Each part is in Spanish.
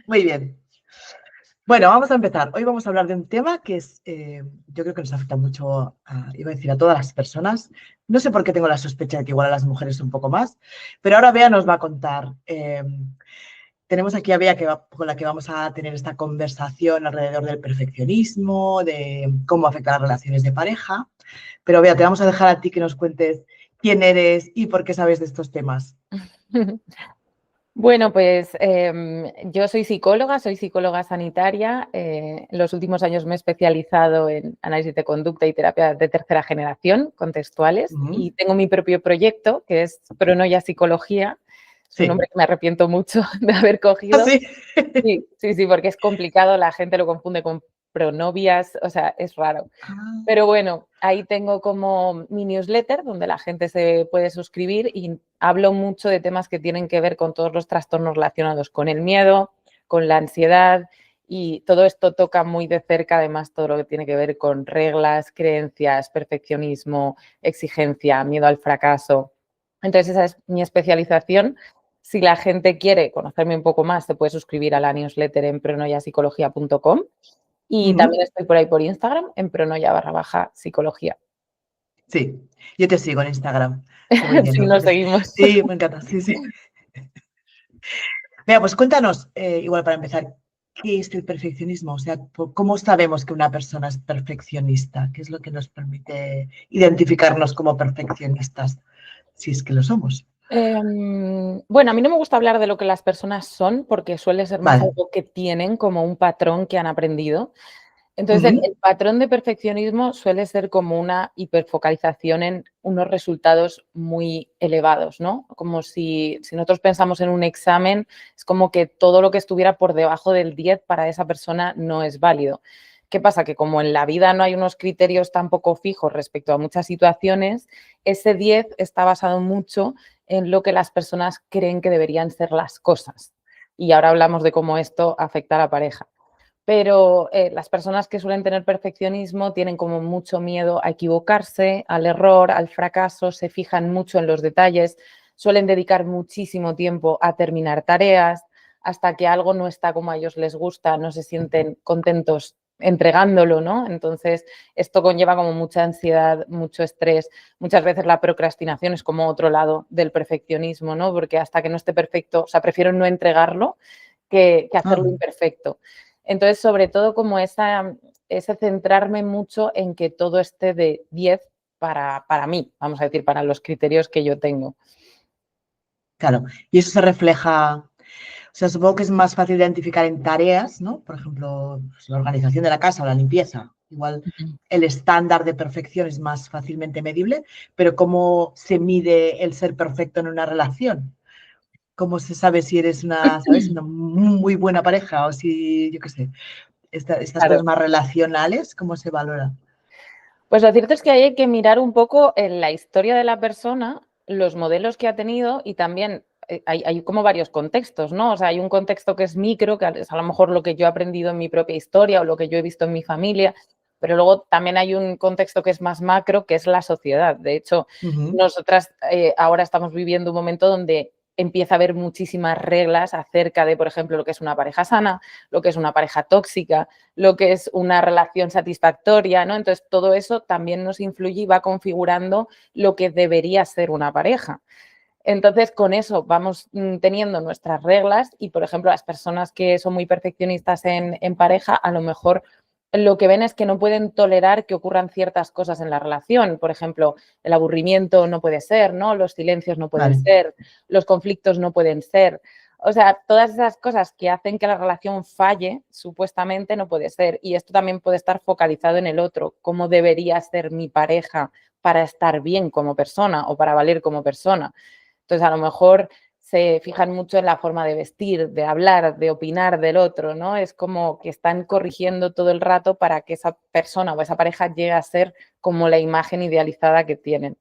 Muy bien. Bueno, vamos a empezar. Hoy vamos a hablar de un tema que es, yo creo que nos afecta mucho, iba a decir, a todas las personas. No sé por qué tengo la sospecha de que igual a las mujeres un poco más, pero ahora Bea nos va a contar. Tenemos aquí a Bea con la que vamos a tener esta conversación alrededor del perfeccionismo, de cómo afecta a las relaciones de pareja. Pero Bea, te vamos a dejar a ti que nos cuentes quién eres y por qué sabes de estos temas. Bueno, pues yo soy psicóloga sanitaria. En los últimos años me he especializado en análisis de conducta y terapia de tercera generación, contextuales, y tengo mi propio proyecto que es Pronoia Psicología. Es un nombre que me arrepiento mucho de haber cogido. ¿Sí? Sí, porque es complicado, la gente lo confunde con pronovias, o sea, es raro. Pero bueno, ahí tengo como mi newsletter donde la gente se puede suscribir y hablo mucho de temas que tienen que ver con todos los trastornos relacionados con el miedo, con la ansiedad, y todo esto toca muy de cerca además todo lo que tiene que ver con reglas, creencias, perfeccionismo, exigencia, miedo al fracaso. Entonces esa es mi especialización. Si la gente quiere conocerme un poco más, se puede suscribir a la newsletter en pronoiapsicología.com. Y también estoy por ahí por Instagram, en pronoia_psicología. Sí, yo te sigo en Instagram. Sí, nos seguimos. Sí, me encanta, sí. Mira, pues cuéntanos, igual para empezar, ¿qué es el perfeccionismo? O sea, ¿cómo sabemos que una persona es perfeccionista? ¿Qué es lo que nos permite identificarnos como perfeccionistas? Si es que lo somos. Bueno, a mí no me gusta hablar de lo que las personas son porque suele ser más algo que tienen como un patrón que han aprendido. Entonces, el patrón de perfeccionismo suele ser como una hiperfocalización en unos resultados muy elevados, ¿no? Como si nosotros pensamos en un examen, es como que todo lo que estuviera por debajo del 10 para esa persona no es válido. ¿Qué pasa? Que como en la vida no hay unos criterios tampoco fijos respecto a muchas situaciones, ese 10 está basado mucho en lo que las personas creen que deberían ser las cosas. Y ahora hablamos de cómo esto afecta a la pareja. Pero las personas que suelen tener perfeccionismo tienen como mucho miedo a equivocarse, al error, al fracaso, se fijan mucho en los detalles, suelen dedicar muchísimo tiempo a terminar tareas, hasta que algo no está como a ellos les gusta, no se sienten contentos entregándolo, ¿no? Entonces, esto conlleva como mucha ansiedad, mucho estrés. Muchas veces la procrastinación es como otro lado del perfeccionismo, ¿no? Porque hasta que no esté perfecto, o sea, prefiero no entregarlo que hacerlo imperfecto. Entonces, sobre todo como ese centrarme mucho en que todo esté de 10 para mí, vamos a decir, para los criterios que yo tengo. Claro, y eso se refleja, o sea, supongo que es más fácil de identificar en tareas, ¿no? Por ejemplo, pues, la organización de la casa o la limpieza. Igual el estándar de perfección es más fácilmente medible, pero ¿cómo se mide el ser perfecto en una relación? ¿Cómo se sabe si eres ¿sabes? Una muy buena pareja o si, yo qué sé, estas cosas más relacionales, ¿cómo se valora? Pues lo cierto es que hay que mirar un poco en la historia de la persona, los modelos que ha tenido y también hay como varios contextos, ¿no? O sea, hay un contexto que es micro, que es a lo mejor lo que yo he aprendido en mi propia historia o lo que yo he visto en mi familia, pero luego también hay un contexto que es más macro, que es la sociedad. De hecho, nosotras ahora estamos viviendo un momento donde empieza a haber muchísimas reglas acerca de, por ejemplo, lo que es una pareja sana, lo que es una pareja tóxica, lo que es una relación satisfactoria, ¿no? Entonces, todo eso también nos influye y va configurando lo que debería ser una pareja. Entonces, con eso vamos teniendo nuestras reglas y, por ejemplo, las personas que son muy perfeccionistas en pareja, a lo mejor lo que ven es que no pueden tolerar que ocurran ciertas cosas en la relación. Por ejemplo, el aburrimiento no puede ser, ¿no? Los silencios no pueden ser, los conflictos no pueden ser. O sea, todas esas cosas que hacen que la relación falle, supuestamente no puede ser. Y esto también puede estar focalizado en el otro, cómo debería ser mi pareja para estar bien como persona o para valer como persona. Entonces, a lo mejor se fijan mucho en la forma de vestir, de hablar, de opinar del otro, ¿no? Es como que están corrigiendo todo el rato para que esa persona o esa pareja llegue a ser como la imagen idealizada que tienen.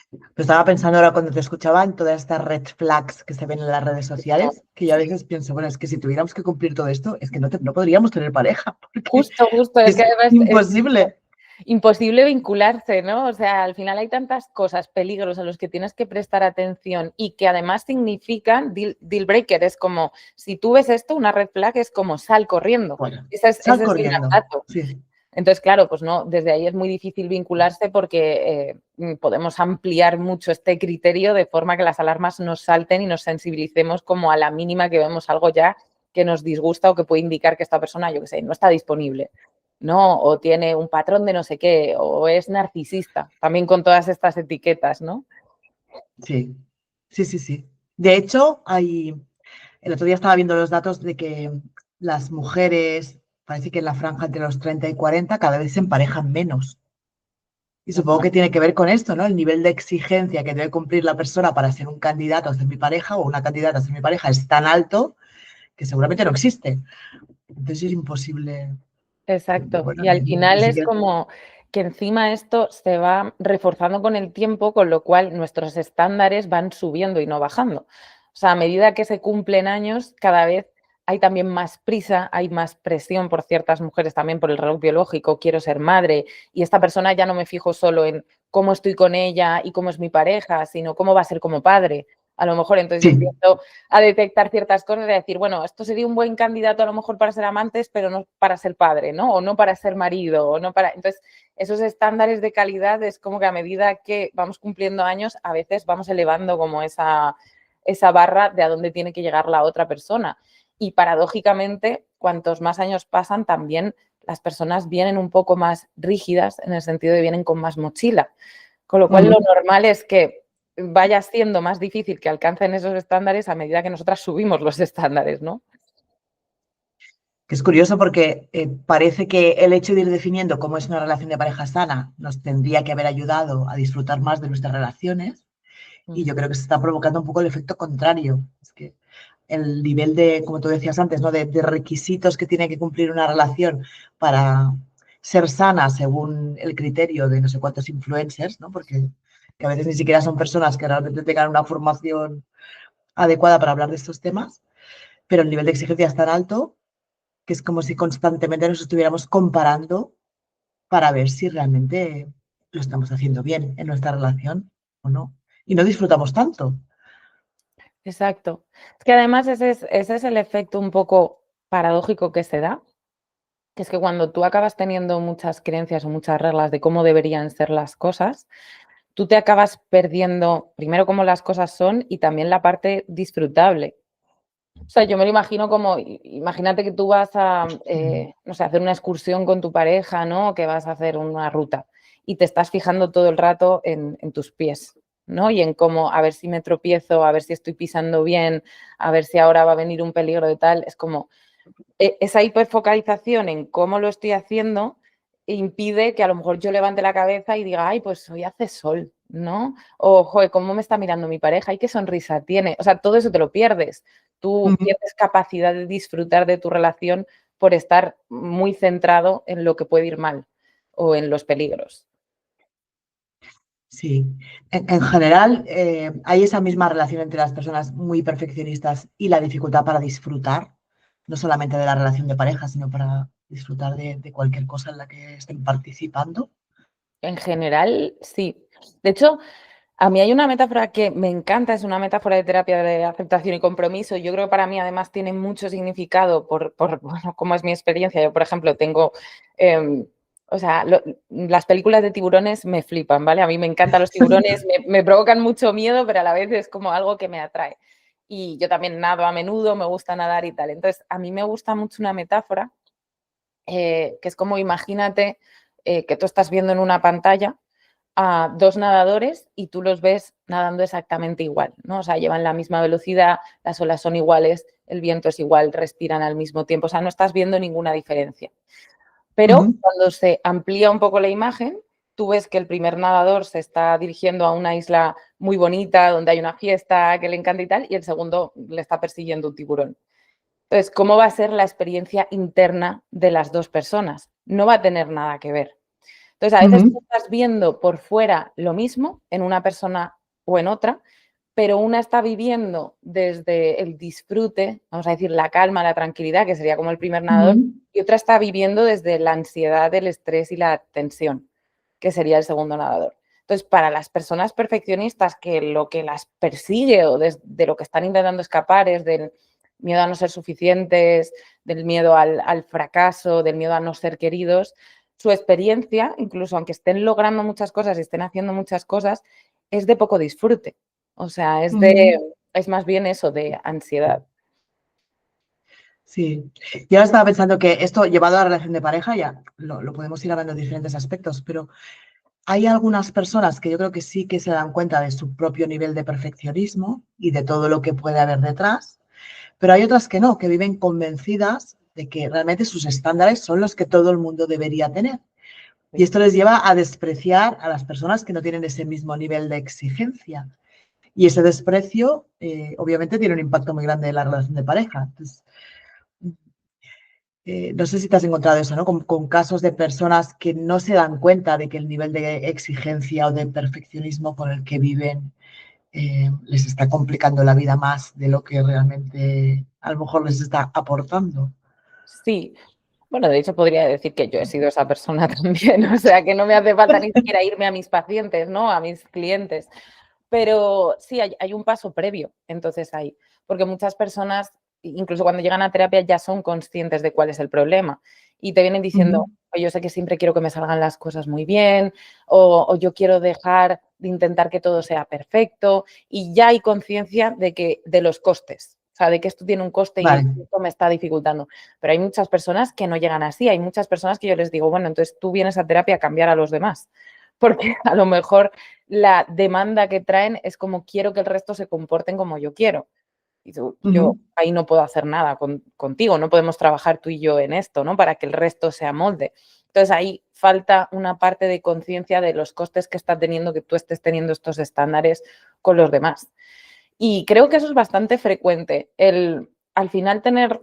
Pero estaba pensando ahora cuando te escuchaba en todas estas red flags que se ven en las redes sociales, que yo a veces pienso, bueno, es que si tuviéramos que cumplir todo esto, es que no podríamos tener pareja, porque Justo, es es que además imposible. imposible vincularse, ¿no? O sea, al final hay tantas cosas, peligros a los que tienes que prestar atención y que además significan deal breaker. Es como, si tú ves esto, una red flag es como sal corriendo. Bueno, Ese sal es el corriendo. mandato. Sí, Entonces, claro, pues no, desde ahí es muy difícil vincularse porque podemos ampliar mucho este criterio de forma que las alarmas nos salten y nos sensibilicemos como a la mínima que vemos algo ya que nos disgusta o que puede indicar que esta persona, yo qué sé, no está disponible, ¿no? O tiene un patrón de no sé qué, o es narcisista, también con todas estas etiquetas, ¿no? sí, sí, sí, sí. De hecho, el otro día estaba viendo los datos de que las mujeres, parece que en la franja entre los 30 y 40 cada vez se emparejan menos. Y supongo que tiene que ver con esto, ¿no? El nivel de exigencia que debe cumplir la persona para ser un candidato a ser mi pareja o una candidata a ser mi pareja es tan alto que seguramente no existe. Entonces es imposible. Exacto. Bueno, Y al ni final es siquiera. como que encima esto se va reforzando con el tiempo, con lo cual nuestros estándares van subiendo y no bajando. O sea, a medida que se cumplen años, cada vez hay también más prisa, hay más presión por ciertas mujeres también por el reloj biológico, quiero ser madre y esta persona ya no me fijo solo en cómo estoy con ella y cómo es mi pareja, sino cómo va a ser como padre. A lo mejor entonces Sí, empiezo a detectar ciertas cosas y a decir, bueno, esto sería un buen candidato a lo mejor para ser amantes, pero no para ser padre, ¿no? O no para ser marido, o no para... Entonces, esos estándares de calidad es como que a medida que vamos cumpliendo años, a veces vamos elevando como esa barra de a dónde tiene que llegar la otra persona. Y paradójicamente, cuantos más años pasan, también las personas vienen un poco más rígidas en el sentido de vienen con más mochila. Con lo cual, lo normal es que vaya siendo más difícil que alcancen esos estándares a medida que nosotras subimos los estándares, ¿no? que es curioso porque parece que el hecho de ir definiendo cómo es una relación de pareja sana nos tendría que haber ayudado a disfrutar más de nuestras relaciones y yo creo que se está provocando un poco el efecto contrario. Es que el nivel de, como tú decías antes, ¿no? de requisitos que tiene que cumplir una relación para ser sana según el criterio de no sé cuántos influencers, ¿no? Porque que a veces ni siquiera son personas que realmente tengan una formación adecuada para hablar de estos temas, pero el nivel de exigencia es tan alto que es como si constantemente nos estuviéramos comparando para ver si realmente lo estamos haciendo bien en nuestra relación o no. Y no disfrutamos tanto. Exacto. Es que además ese es el efecto un poco paradójico que se da, que es que cuando tú acabas teniendo muchas creencias o muchas reglas de cómo deberían ser las cosas, tú te acabas perdiendo primero cómo las cosas son y también la parte disfrutable. O sea, yo me lo imagino como, imagínate que tú vas a, no sé, hacer una excursión con tu pareja, ¿no? Que vas a hacer una ruta y te estás fijando todo el rato en tus pies, ¿no? Y en cómo, a ver si me tropiezo, a ver si estoy pisando bien, a ver si ahora va a venir un peligro de tal. Es como, esa hiperfocalización en cómo lo estoy haciendo impide que a lo mejor yo levante la cabeza y diga, ay, pues hoy hace sol, ¿no? O, joder, ¿cómo me está mirando mi pareja? ¿Y qué sonrisa tiene? O sea, todo eso te lo pierdes. Tú pierdes capacidad de disfrutar de tu relación por estar muy centrado en lo que puede ir mal o en los peligros. Sí, en general hay esa misma relación entre las personas muy perfeccionistas y la dificultad para disfrutar, no solamente de la relación de pareja, sino para disfrutar de cualquier cosa en la que estén participando. En general, sí. De hecho, a mí hay una metáfora que me encanta, es una metáfora de terapia de aceptación y compromiso. Yo creo que para mí además tiene mucho significado bueno, cómo es mi experiencia. Yo, por ejemplo, tengo, o sea, las películas de tiburones me flipan, ¿vale? A mí me encantan los tiburones, me provocan mucho miedo, pero a la vez es como algo que me atrae. Y yo también nado a menudo, me gusta nadar y tal. Entonces, a mí me gusta mucho una metáfora que es como imagínate que tú estás viendo en una pantalla a dos nadadores y tú los ves nadando exactamente igual, ¿no? O sea, llevan la misma velocidad, las olas son iguales, el viento es igual, respiran al mismo tiempo, o sea, no estás viendo ninguna diferencia. Pero cuando se amplía un poco la imagen, tú ves que el primer nadador se está dirigiendo a una isla muy bonita, donde hay una fiesta que le encanta y tal, y el segundo le está persiguiendo un tiburón. Entonces, ¿cómo va a ser la experiencia interna de las dos personas? No va a tener nada que ver. Entonces, a veces tú estás viendo por fuera lo mismo en una persona o en otra, pero una está viviendo desde el disfrute, vamos a decir, la calma, la tranquilidad, que sería como el primer nadador, y otra está viviendo desde la ansiedad, el estrés y la tensión. que sería el segundo nadador. Entonces, para las personas perfeccionistas que lo que las persigue o de lo que están intentando escapar es del miedo a no ser suficientes, del miedo al fracaso, del miedo a no ser queridos, su experiencia, incluso aunque estén logrando muchas cosas y estén haciendo muchas cosas, es de poco disfrute. O sea, es más bien eso, de ansiedad. Sí, yo ahora estaba pensando que esto llevado a la relación de pareja ya lo podemos ir hablando en diferentes aspectos, pero hay algunas personas que yo creo que sí que se dan cuenta de su propio nivel de perfeccionismo y de todo lo que puede haber detrás, pero hay otras que no, que viven convencidas de que realmente sus estándares son los que todo el mundo debería tener. Y esto les lleva a despreciar a las personas que no tienen ese mismo nivel de exigencia. Y ese desprecio, obviamente, tiene un impacto muy grande en la relación de pareja. Entonces, no sé si te has encontrado eso, ¿no? Con casos de personas que no se dan cuenta de que el nivel de exigencia o de perfeccionismo con el que viven les está complicando la vida más de lo que realmente a lo mejor les está aportando. Sí, bueno, de hecho podría decir que yo he sido esa persona también, o sea, que no me hace falta ni siquiera irme a mis pacientes, ¿no? A mis clientes. Pero sí, hay un paso previo, entonces ahí, porque muchas personas, incluso cuando llegan a terapia, ya son conscientes de cuál es el problema y te vienen diciendo, yo sé que siempre quiero que me salgan las cosas muy bien, o yo quiero dejar de intentar que todo sea perfecto, y ya hay conciencia de los costes. O sea, de que esto tiene un coste y Vale. esto me está dificultando. Pero hay muchas personas que no llegan así. Hay muchas personas que yo les digo, bueno, entonces tú vienes a terapia a cambiar a los demás. Porque a lo mejor la demanda que traen es como quiero que el resto se comporten como yo quiero. Y yo ahí no puedo hacer nada contigo, no podemos trabajar tú y yo en esto, ¿no? Para que el resto se amolde. Entonces ahí falta una parte de conciencia de los costes que está teniendo que tú estés teniendo estos estándares con los demás. Y creo que eso es bastante frecuente, el al final tener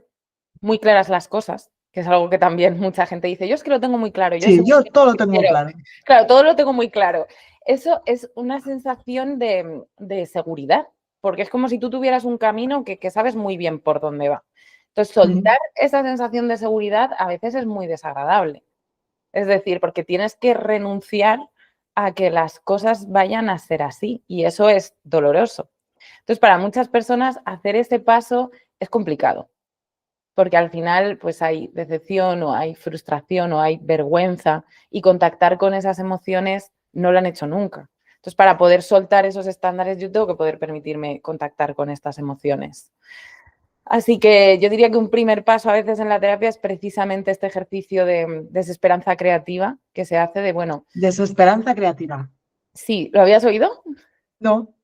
muy claras las cosas, que es algo que también mucha gente dice, yo es que lo tengo muy claro, yo sé Sí, muy yo bien todo lo lo que tengo quiero. claro. Claro, todo lo tengo muy claro. Eso es una sensación de seguridad, porque es como si tú tuvieras un camino que sabes muy bien por dónde va. Entonces, soltar esa sensación de seguridad a veces es muy desagradable. Es decir, porque tienes que renunciar a que las cosas vayan a ser así y eso es doloroso. Entonces, para muchas personas hacer ese paso es complicado, porque al final pues hay decepción o hay frustración o hay vergüenza y contactar con esas emociones no lo han hecho nunca. Entonces, para poder soltar esos estándares, yo tengo que poder permitirme contactar con estas emociones. Así que yo diría que un primer paso a veces en la terapia es precisamente este ejercicio de desesperanza creativa que se hace de, bueno, Desesperanza creativa. sí, ¿lo habías oído? No.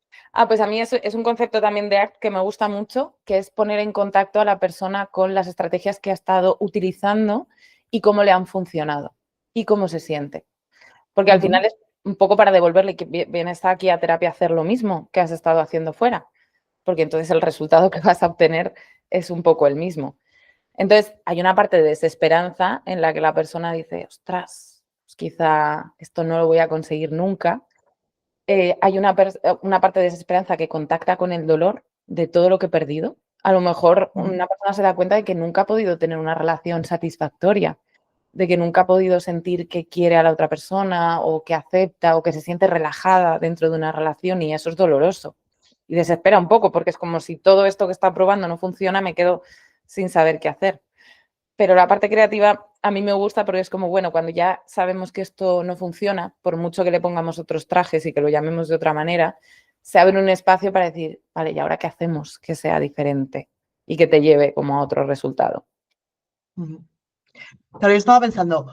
Pues a mí es un concepto también de ACT que me gusta mucho, que es poner en contacto a la persona con las estrategias que ha estado utilizando y cómo le han funcionado y cómo se siente. Porque al final es un poco para devolverle que vienes aquí a terapia a hacer lo mismo que has estado haciendo fuera, porque entonces el resultado que vas a obtener es un poco el mismo. Entonces hay una parte de desesperanza en la que la persona dice, ostras, pues quizá esto no lo voy a conseguir nunca. Hay una parte de desesperanza que contacta con el dolor de todo lo que he perdido. A lo mejor una persona se da cuenta de que nunca ha podido tener una relación satisfactoria, de que nunca ha podido sentir que quiere a la otra persona o que acepta o que se siente relajada dentro de una relación y eso es doloroso. Y desespera un poco porque es como si todo esto que está probando no funciona, me quedo sin saber qué hacer. Pero la parte creativa a mí me gusta porque es como, bueno, cuando ya sabemos que esto no funciona, por mucho que le pongamos otros trajes y que lo llamemos de otra manera, se abre un espacio para decir, vale, ¿y ahora qué hacemos que sea diferente y que te lleve como a otro resultado? Pero yo estaba pensando,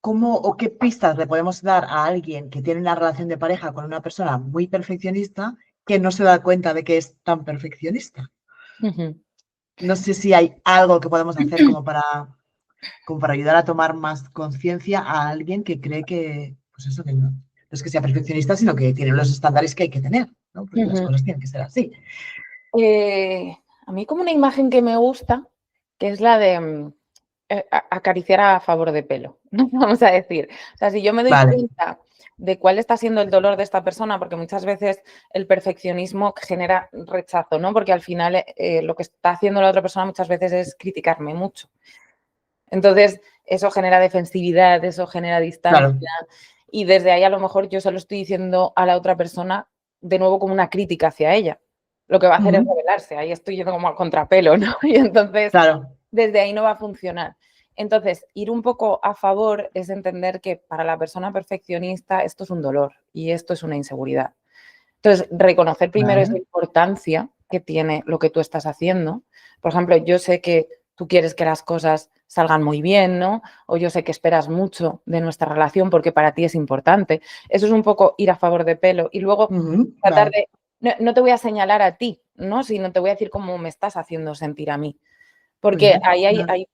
¿cómo o qué pistas le podemos dar a alguien que tiene una relación de pareja con una persona muy perfeccionista que no se da cuenta de que es tan perfeccionista? Ujú. No sé si hay algo que podemos hacer como para ayudar a tomar más conciencia a alguien que cree que, pues eso, que no es que sea perfeccionista, sino que tiene los estándares que hay que tener, ¿no? Porque las Ujú. cosas tienen que ser así. A mí como una imagen que me gusta, que es la de acariciar a favor de pelo, ¿no? Vamos a decir. O sea, si yo me doy Vale. cuenta de cuál está siendo el dolor de esta persona, porque muchas veces el perfeccionismo genera rechazo, ¿no? Porque al final lo que está haciendo la otra persona muchas veces es criticarme mucho. Entonces, eso genera defensividad, eso genera Claro. distancia y desde ahí a lo mejor yo se lo estoy diciendo a la otra persona de nuevo como una crítica hacia ella. Lo que va a hacer es rebelarse, ahí estoy yendo como al contrapelo, ¿no? Y entonces Claro. desde ahí no va a funcionar. Entonces, ir un poco a favor es entender que para la persona perfeccionista esto es un dolor y esto es una inseguridad. Entonces, reconocer primero esa Vale. importancia que tiene lo que tú estás haciendo. Por ejemplo, yo sé que tú quieres que las cosas salgan muy bien, ¿no? O yo sé que esperas mucho de nuestra relación porque para ti es importante. Eso es un poco ir a favor de pelo y luego tratar Vale. de, no te voy a señalar a ti, ¿no? Sino te voy a decir cómo me estás haciendo sentir a mí. Muy Porque bien. ahí Vale. hay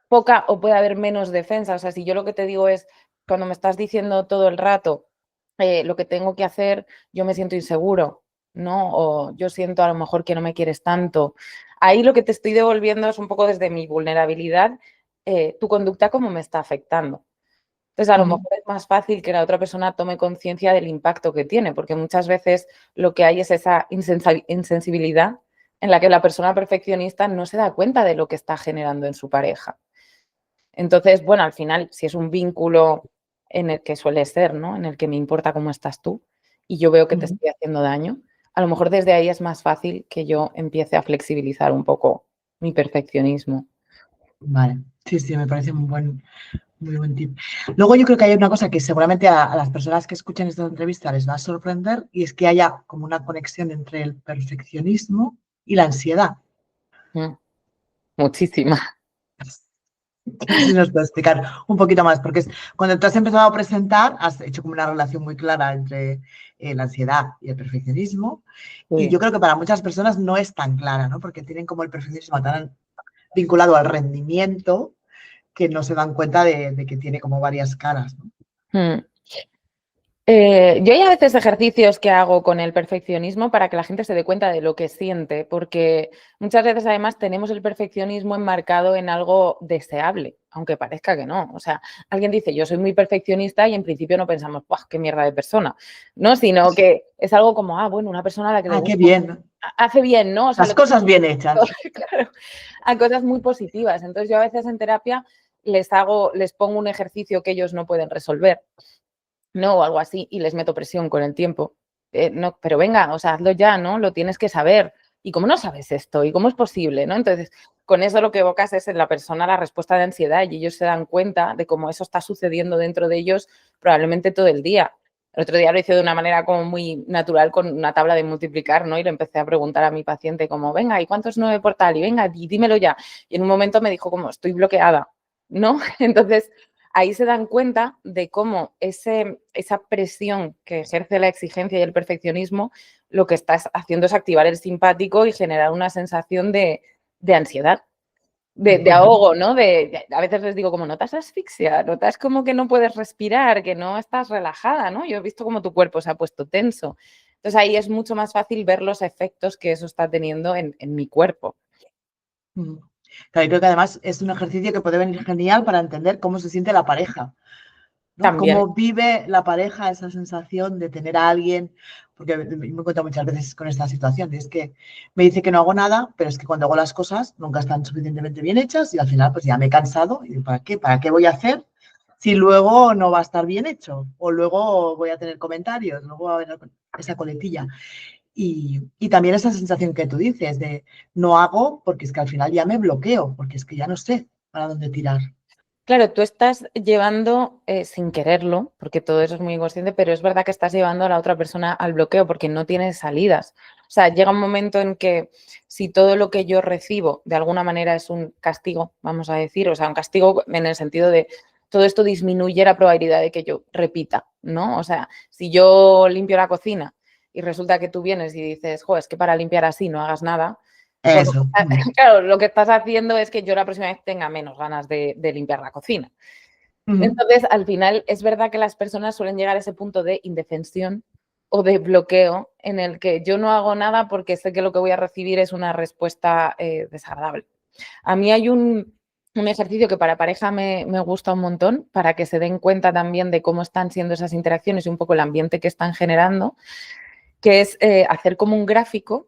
poca o puede haber menos defensa. O sea, si yo lo que te digo es, cuando me estás diciendo todo el rato lo que tengo que hacer, yo me siento inseguro, ¿no? O yo siento a lo mejor que no me quieres tanto. Ahí lo que te estoy devolviendo es un poco desde mi vulnerabilidad, tu conducta cómo me está afectando. Entonces, a lo mejor es más fácil que la otra persona tome conciencia del impacto que tiene, porque muchas veces lo que hay es esa insensibilidad en la que la persona perfeccionista no se da cuenta de lo que está generando en su pareja. Entonces, bueno, al final, si es un vínculo en el que suele ser, ¿no? En el que me importa cómo estás tú y yo veo que te estoy haciendo daño, a lo mejor desde ahí es más fácil que yo empiece a flexibilizar un poco mi perfeccionismo. Vale. Sí, sí, me parece muy buen tip. Luego yo creo que hay una cosa que seguramente a las personas que escuchen esta entrevista les va a sorprender y es que haya como una conexión entre el perfeccionismo y la ansiedad. Mm, muchísima. No sé si nos puedes explicar un poquito más, porque cuando tú has empezado a presentar, has hecho como una relación muy clara entre la ansiedad y el perfeccionismo. Y Sí. yo creo que para muchas personas no es tan clara, ¿no? Porque tienen como el perfeccionismo tan vinculado al rendimiento que no se dan cuenta de que tiene como varias caras, ¿no? Mm. Yo hay a veces ejercicios que hago con el perfeccionismo para que la gente se dé cuenta de lo que siente, porque muchas veces además tenemos el perfeccionismo enmarcado en algo deseable, aunque parezca que no. O sea, alguien dice, yo soy muy perfeccionista y en principio no pensamos, ¡buah, qué mierda de persona! ¿No? Sino que es algo como, ah, bueno, una persona a la que le Ah, qué gusta, bien. hace bien, ¿no? O sea, Las lo que cosas bien hechas. claro, a cosas muy positivas. Entonces yo a veces en terapia les pongo un ejercicio que ellos no pueden resolver. ¿No? O algo así, y les meto presión con el tiempo. No, pero venga, o sea, hazlo ya, ¿no? Lo tienes que saber. ¿Y cómo no sabes esto? ¿Y cómo es posible? ¿No? Entonces, con eso lo que evocas es en la persona la respuesta de ansiedad y ellos se dan cuenta de cómo eso está sucediendo dentro de ellos probablemente todo el día. El otro día lo hice de una manera como muy natural con una tabla de multiplicar, ¿no? Y le empecé a preguntar a mi paciente como, venga, ¿y cuánto es 9 por tal? Y venga, dímelo ya. Y en un momento me dijo como, estoy bloqueada, ¿no? Entonces, ahí se dan cuenta de cómo esa presión que ejerce la exigencia y el perfeccionismo lo que estás haciendo es activar el simpático y generar una sensación de ansiedad, de ahogo, ¿no? A veces les digo como, notas asfixia, notas como que no puedes respirar, que no estás relajada, ¿no? Yo he visto como tu cuerpo se ha puesto tenso. Entonces ahí es mucho más fácil ver los efectos que eso está teniendo en mi cuerpo. Claro, y creo que además es un ejercicio que puede venir genial para entender cómo se siente la pareja, ¿no? También. Cómo vive la pareja esa sensación de tener a alguien, porque me encuentro muchas veces con esta situación, y es que me dice que no hago nada, pero es que cuando hago las cosas nunca están suficientemente bien hechas y al final pues ya me he cansado y digo, ¿para qué? ¿Para qué voy a hacer si luego no va a estar bien hecho? O luego voy a tener comentarios, luego va a haber esa coletilla. Y también esa sensación que tú dices de no hago porque es que al final ya me bloqueo, porque es que ya no sé para dónde tirar. Claro, tú estás llevando, sin quererlo, porque todo eso es muy inconsciente, pero es verdad que estás llevando a la otra persona al bloqueo porque no tienes salidas. O sea, llega un momento en que si todo lo que yo recibo de alguna manera es un castigo, vamos a decir, o sea, un castigo en el sentido de todo esto disminuye la probabilidad de que yo repita, ¿no? O sea, si yo limpio la cocina y resulta que tú vienes y dices, jo, es que para limpiar así no hagas nada, pues Eso. claro, lo que estás haciendo es que yo la próxima vez tenga menos ganas de limpiar la cocina. Entonces, al final, es verdad que las personas suelen llegar a ese punto de indefensión o de bloqueo en el que yo no hago nada porque sé que lo que voy a recibir es una respuesta desagradable. A mí hay un ejercicio que para pareja me gusta un montón, para que se den cuenta también de cómo están siendo esas interacciones y un poco el ambiente que están generando, que es hacer como un gráfico.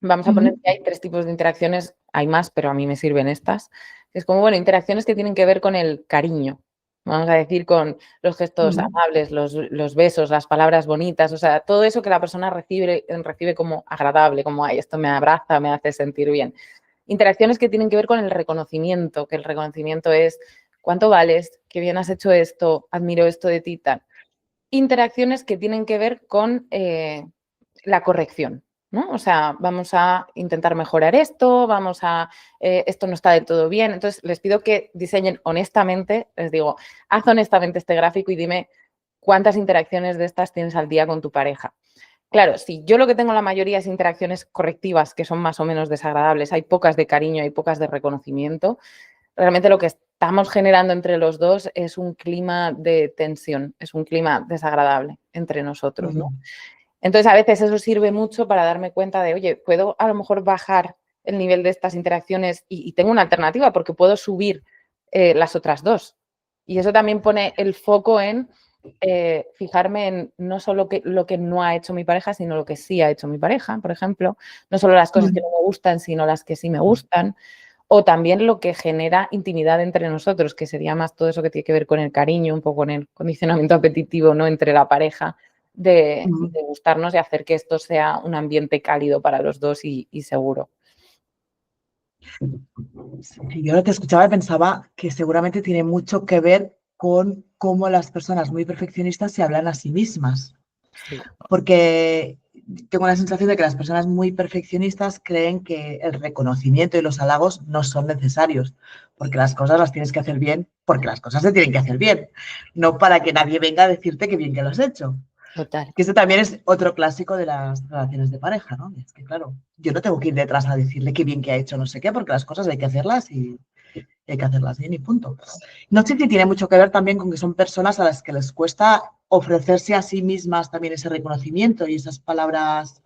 Vamos a poner que hay 3 tipos de interacciones, hay más, pero a mí me sirven estas. Es como, bueno, interacciones que tienen que ver con el cariño. vamos a decir, con los gestos amables, los besos, las palabras bonitas, o sea, todo eso que la persona recibe como agradable, como, ay, esto me abraza, me hace sentir bien. Interacciones que tienen que ver con el reconocimiento, que el reconocimiento es cuánto vales, qué bien has hecho esto, admiro esto de ti, tal. Interacciones que tienen que ver con la corrección, ¿no? O sea, vamos a intentar mejorar esto, esto no está del todo bien. Entonces, les pido que diseñen honestamente, les digo, haz honestamente este gráfico y dime cuántas interacciones de estas tienes al día con tu pareja. Claro, si yo lo que tengo la mayoría es interacciones correctivas, que son más o menos desagradables, hay pocas de cariño, hay pocas de reconocimiento, realmente lo que estamos generando entre los dos es un clima de tensión, es un clima desagradable entre nosotros, ¿no? Entonces, a veces eso sirve mucho para darme cuenta de, oye, puedo a lo mejor bajar el nivel de estas interacciones y tengo una alternativa porque puedo subir las otras dos. Y eso también pone el foco en fijarme en no solo lo que no ha hecho mi pareja, sino lo que sí ha hecho mi pareja, por ejemplo. No solo las cosas que no me gustan, sino las que sí me gustan. O también lo que genera intimidad entre nosotros, que sería más todo eso que tiene que ver con el cariño, un poco con el condicionamiento apetitivo, ¿no? Entre la pareja, de gustarnos y hacer que esto sea un ambiente cálido para los dos y seguro. Sí, yo lo que escuchaba y pensaba que seguramente tiene mucho que ver con cómo las personas muy perfeccionistas se hablan a sí mismas. Sí. Porque tengo la sensación de que las personas muy perfeccionistas creen que el reconocimiento y los halagos no son necesarios, porque las cosas las tienes que hacer bien, porque las cosas se tienen que hacer bien, no para que nadie venga a decirte que bien que lo has hecho. Total. Que este también es otro clásico de las relaciones de pareja, ¿no? Es que, claro, yo no tengo que ir detrás a decirle qué bien que ha hecho no sé qué, porque las cosas hay que hacerlas y hay que hacerlas bien y punto. No sé si tiene mucho que ver también con que son personas a las que les cuesta ofrecerse a sí mismas también ese reconocimiento y esas palabras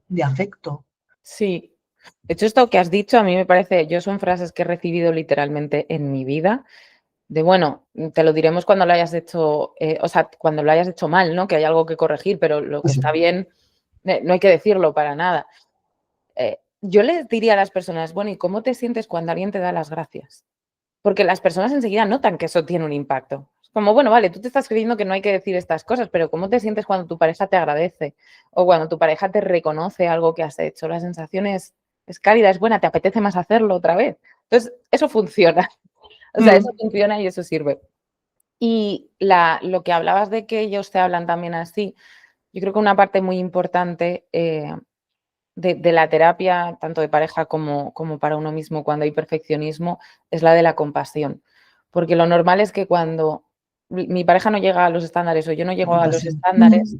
de afecto. Sí. De hecho, esto que has dicho a mí me parece, son frases que he recibido literalmente en mi vida, de bueno, te lo diremos cuando lo hayas hecho, o sea, cuando lo hayas hecho mal, ¿no? Que hay algo que corregir, pero lo que está bien, no hay que decirlo para nada. Yo les diría a las personas, bueno, ¿y cómo te sientes cuando alguien te da las gracias? Porque las personas enseguida notan que eso tiene un impacto. Es como, bueno, vale, tú te estás creyendo que no hay que decir estas cosas, pero ¿cómo te sientes cuando tu pareja te agradece? O cuando tu pareja te reconoce algo que has hecho. La sensación es cálida, es buena, te apetece más hacerlo otra vez. Entonces, eso funciona. O sea, eso funciona y eso sirve. Y lo que hablabas de que ellos te hablan también así, yo creo que una parte muy importante de la terapia, tanto de pareja como para uno mismo, cuando hay perfeccionismo, es la de la compasión. Porque lo normal es que cuando mi pareja no llega a los estándares o yo no llego a los estándares,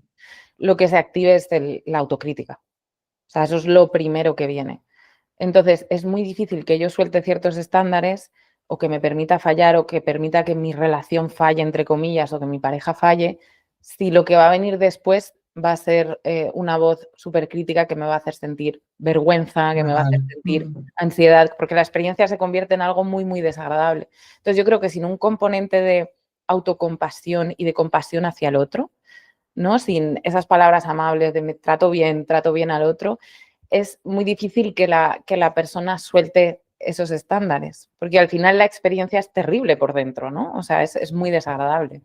lo que se active es la autocrítica. O sea, eso es lo primero que viene. Entonces, es muy difícil que yo suelte ciertos estándares o que me permita fallar o que permita que mi relación falle, entre comillas, o que mi pareja falle, si lo que va a venir después va a ser una voz súper crítica que me va a hacer sentir vergüenza, que me va a hacer sentir ansiedad, porque la experiencia se convierte en algo muy, muy desagradable. Entonces, yo creo que sin un componente de autocompasión y de compasión hacia el otro, ¿no? Sin esas palabras amables de me trato bien al otro, es muy difícil que la persona suelte esos estándares, porque al final la experiencia es terrible por dentro, ¿no? O sea, es muy desagradable.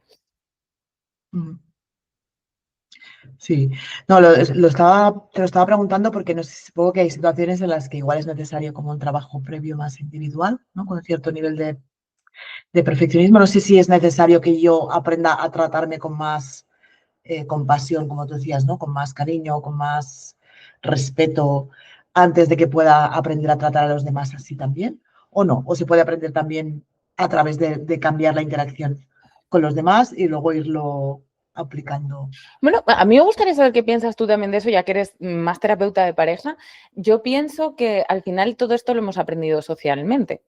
Sí, no, te lo estaba preguntando porque no sé, supongo que hay situaciones en las que igual es necesario como un trabajo previo más individual, ¿no? Con cierto nivel de perfeccionismo. No sé si es necesario que yo aprenda a tratarme con más compasión, como tú decías, ¿no? Con más cariño, con más respeto, antes de que pueda aprender a tratar a los demás así también, o no, o se puede aprender también a través de cambiar la interacción con los demás y luego irlo aplicando. Bueno, a mí me gustaría saber qué piensas tú también de eso, ya que eres más terapeuta de pareja. Yo pienso que al final todo esto lo hemos aprendido socialmente.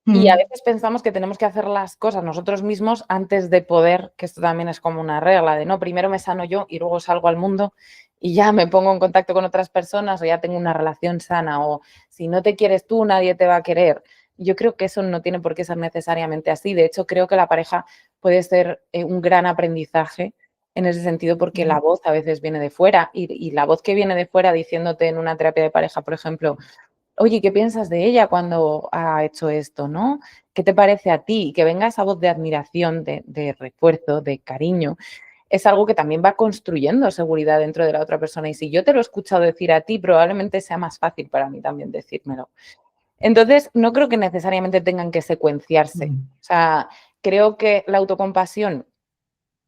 Y a veces pensamos que tenemos que hacer las cosas nosotros mismos antes de poder, que esto también es como una regla de no, primero me sano yo y luego salgo al mundo y ya me pongo en contacto con otras personas o ya tengo una relación sana o si no te quieres tú, nadie te va a querer. Yo creo que eso no tiene por qué ser necesariamente así. De hecho, creo que la pareja puede ser un gran aprendizaje en ese sentido porque la voz a veces viene de fuera y la voz que viene de fuera diciéndote en una terapia de pareja, por ejemplo, oye, ¿qué piensas de ella cuando ha hecho esto, no? ¿Qué te parece a ti? Que venga esa voz de admiración, de refuerzo, de cariño, es algo que también va construyendo seguridad dentro de la otra persona. Y si yo te lo he escuchado decir a ti, probablemente sea más fácil para mí también decírmelo. Entonces, no creo que necesariamente tengan que secuenciarse. Mm, O sea, creo que la autocompasión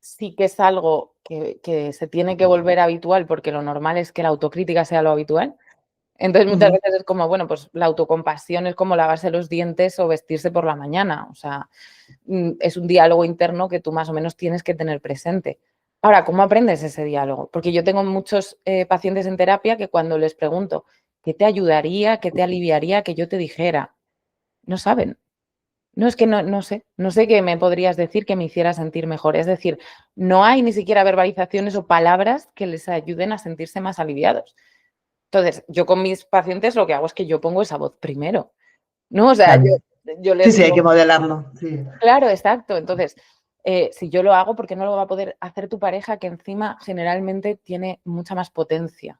sí que es algo que se tiene que volver habitual, porque lo normal es que la autocrítica sea lo habitual. Entonces, muchas ujú. veces es como, bueno, pues la autocompasión es como lavarse los dientes o vestirse por la mañana. O sea, es un diálogo interno que tú más o menos tienes que tener presente. Ahora, ¿cómo aprendes ese diálogo? Porque yo tengo muchos pacientes en terapia que cuando les pregunto, ¿qué te ayudaría, qué te aliviaría que yo te dijera? No saben. No, es que no sé qué me podrías decir que me hiciera sentir mejor. Es decir, no hay ni siquiera verbalizaciones o palabras que les ayuden a sentirse más aliviados. Entonces, yo con mis pacientes lo que hago es que yo pongo esa voz primero, ¿no? O sea, Claro. yo Sí, les sí, hay que digo, modelarlo. Sí. claro, exacto. Entonces, si yo lo hago, ¿por qué no lo va a poder hacer tu pareja, que encima generalmente tiene mucha más potencia?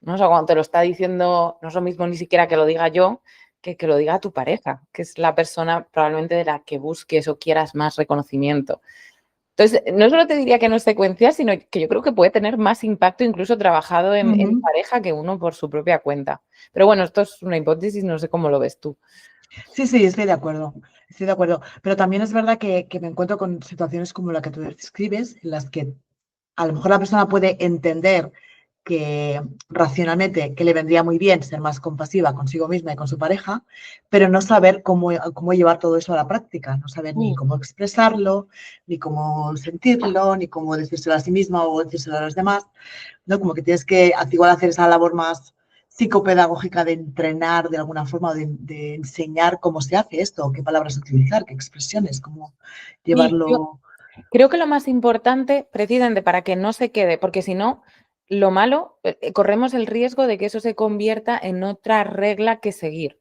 ¿No? O sea, cuando te lo está diciendo, no es lo mismo ni siquiera que lo diga yo, que lo diga tu pareja, que es la persona probablemente de la que busques o quieras más reconocimiento. Entonces, no solo te diría que no es secuencia, sino que yo creo que puede tener más impacto incluso trabajado en Ujú. pareja que uno por su propia cuenta. Pero bueno, esto es una hipótesis, no sé cómo lo ves tú. Sí, sí, estoy de acuerdo. Estoy de acuerdo. Pero también es verdad que me encuentro con situaciones como la que tú describes, en las que a lo mejor la persona puede entender que racionalmente que le vendría muy bien ser más compasiva consigo misma y con su pareja, pero no saber cómo llevar todo eso a la práctica, no saber ni Mm. cómo expresarlo, ni cómo sentirlo, ni cómo decírselo a sí misma o decírselo a los demás, ¿no? Como que tienes que igual hacer esa labor más psicopedagógica de entrenar de alguna forma, de enseñar cómo se hace esto, qué palabras utilizar, qué expresiones, cómo Y yo llevarlo. creo que lo más importante, precisamente para que no se quede, porque si no, lo malo, corremos el riesgo de que eso se convierta en otra regla que seguir.